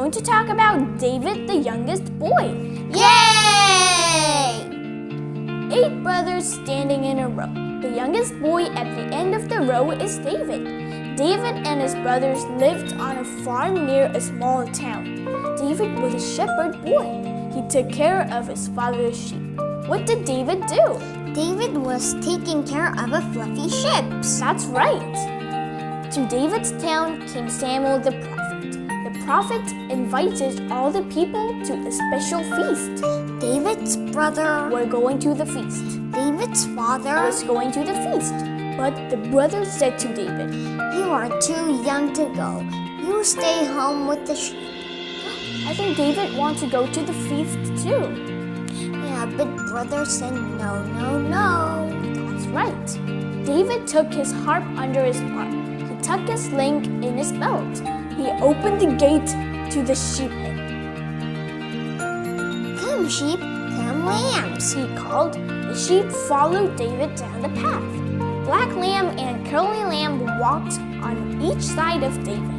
going to talk about David, the youngest boy. Yay! 8 brothers standing in a row. The youngest boy at the end of the row is David. David and his brothers lived on a farm near a small town. David was a shepherd boy. He took care of his father's sheep. What did David do? David was taking care of a fluffy sheep. That's right. To David's town came Samuel the prophet. The prophet invited all the people to a special feast. David's brother were going to the feast. David's father was going to the feast. But the brothers said to David, "You are too young to go. You stay home with the sheep." I think David wants to go to the feast too. Yeah, but brother said no, no, no. That's right. David took his harp under his arm. He tucked a sling in his belt. He opened the gate to the sheep pen. "Come sheep, come lambs," he called. The sheep followed David down the path. Black lamb and curly lamb walked on each side of David.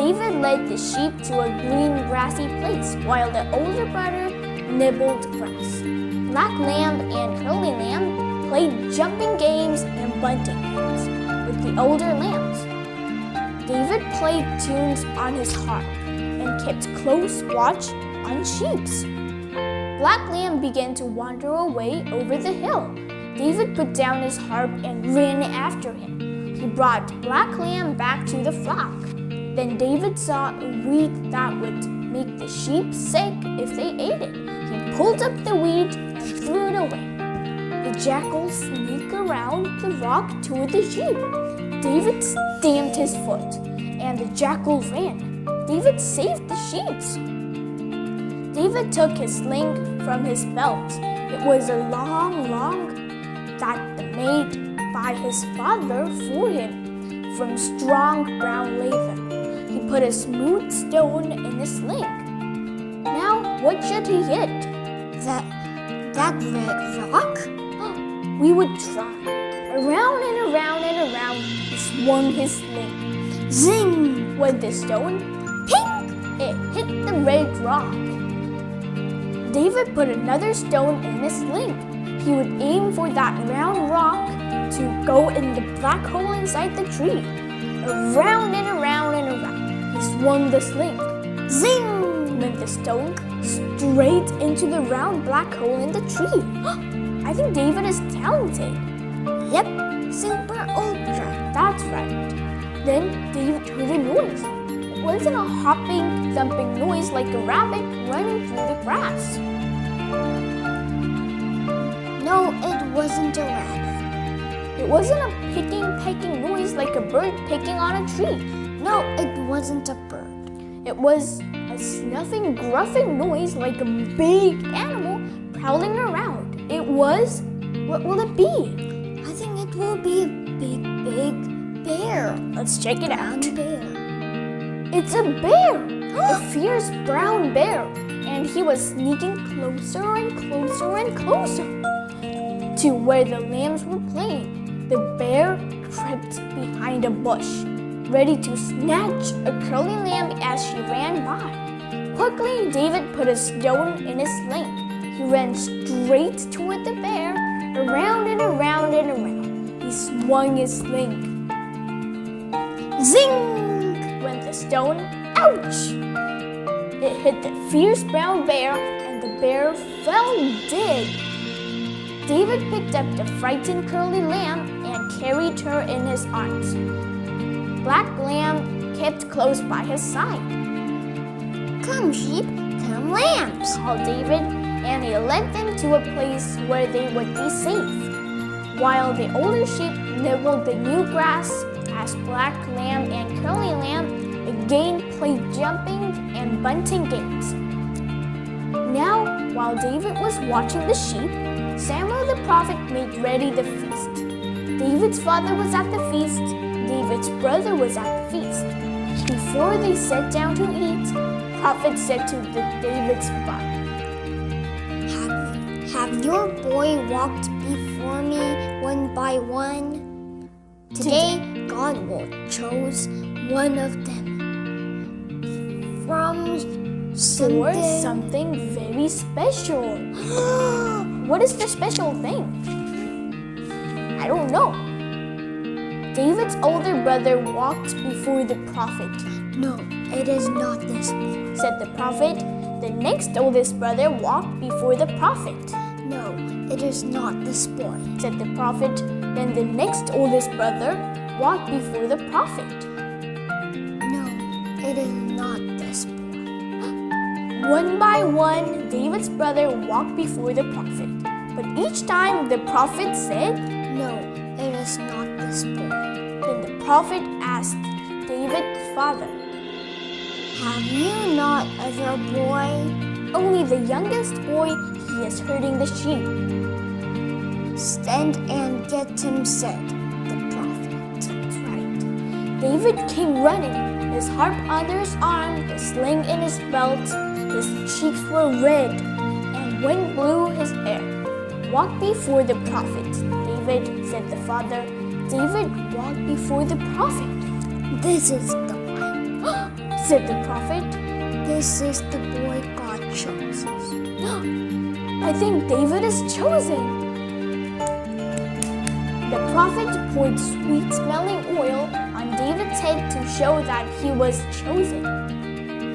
David led the sheep to a green grassy place while the older brother nibbled grass. Black lamb and curly lamb played jumping games and bunting games with the older lambs. David played tunes on his harp and kept close watch on sheeps. Black lamb began to wander away over the hill. David put down his harp and ran after him. He brought Black lamb back to the flock. Then David saw a weed that would make the sheep sick if they ate it. He pulled up the weed and threw it away. The jackals sneaked around the rock toward the sheep. David stamped his foot, and the jackal ran. David saved the sheep. David took his sling from his belt. It was a long that made by his father for him from strong brown leather. He put a smooth stone in the sling. Now, what should he hit? That red rock? We would try. Around and around and around, he swung his sling. Zing! Went the stone. Ping! It hit the red rock. David put another stone in his sling. He would aim for that round rock to go in the black hole inside the tree. Around and around and around, he swung the sling. Zing! Went the stone straight into the round black hole in the tree. I think David is talented. Yep, super ultra. That's right. Then David heard a noise. It wasn't a hopping, thumping noise like a rabbit running through the grass. No, it wasn't a rabbit. It wasn't a pecking noise like a bird pecking on a tree. No, it wasn't a bird. It was a snuffing, gruffing noise like a big animal prowling around. It was, what will it be? I think it will be a big bear. Let's check it out. Bear. It's a bear! A fierce brown bear. And he was sneaking closer and closer and closer to where the lambs were playing. The bear crept behind a bush, ready to snatch a curly lamb as she ran by. Quickly, David put a stone in his sling. He ran straight toward the bear, around and around and around. He swung his sling. Zing! Went the stone. Ouch! It hit the fierce brown bear, and the bear fell dead. David picked up the frightened curly lamb and carried her in his arms. Black lamb kept close by his side. "Come sheep, come lambs," called David, and he led them to a place where they would be safe. While the older sheep nibbled the new grass as Black lamb and curly lamb again played jumping and bunting games. Now, while David was watching the sheep, Samuel the prophet made ready the feast. David's father was at the feast. David's brother was at the feast. Before they sat down to eat, the prophet said to David's father, Have your boy walked before me one by one? Today, God will choose one of them from for something very special. What is the special thing? I don't know. David's older brother walked before the prophet. No, it is not this boy, said the prophet. The next oldest brother walked before the prophet. No, it is not this boy, said the prophet. Then the next oldest brother walked before the prophet. No, it is not this boy. One by one, David's brother walked before the prophet. But each time the prophet said, No, it is not this boy. Then the prophet asked David's father, Have you not other boy? Only the youngest boy, he is herding the sheep. Stand and get him, said the prophet. That's right. David came running, his harp under his arm, the sling in his belt. His cheeks were red, and wind blew his hair. Walk before the prophet, David, said the father. David walked before the prophet. This is the one, said the prophet. This is the boy God chose. I think David is chosen. The prophet poured sweet-smelling oil on David's head to show that he was chosen.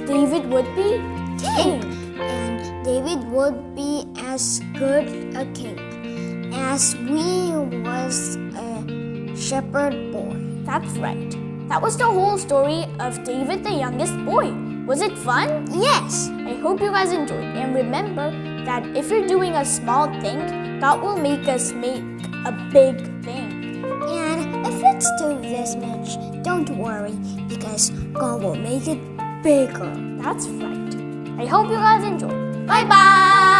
David would be king, and David would be as good a king as we was a shepherd boy. That's right. That was the whole story of David, the youngest boy. Was it fun? Yes. I hope you guys enjoyed. And remember that if you're doing a small thing, God will make us make a big thing. And if it's too this much, don't worry, because God will make it bigger. That's right. I hope you guys enjoy. Bye-bye!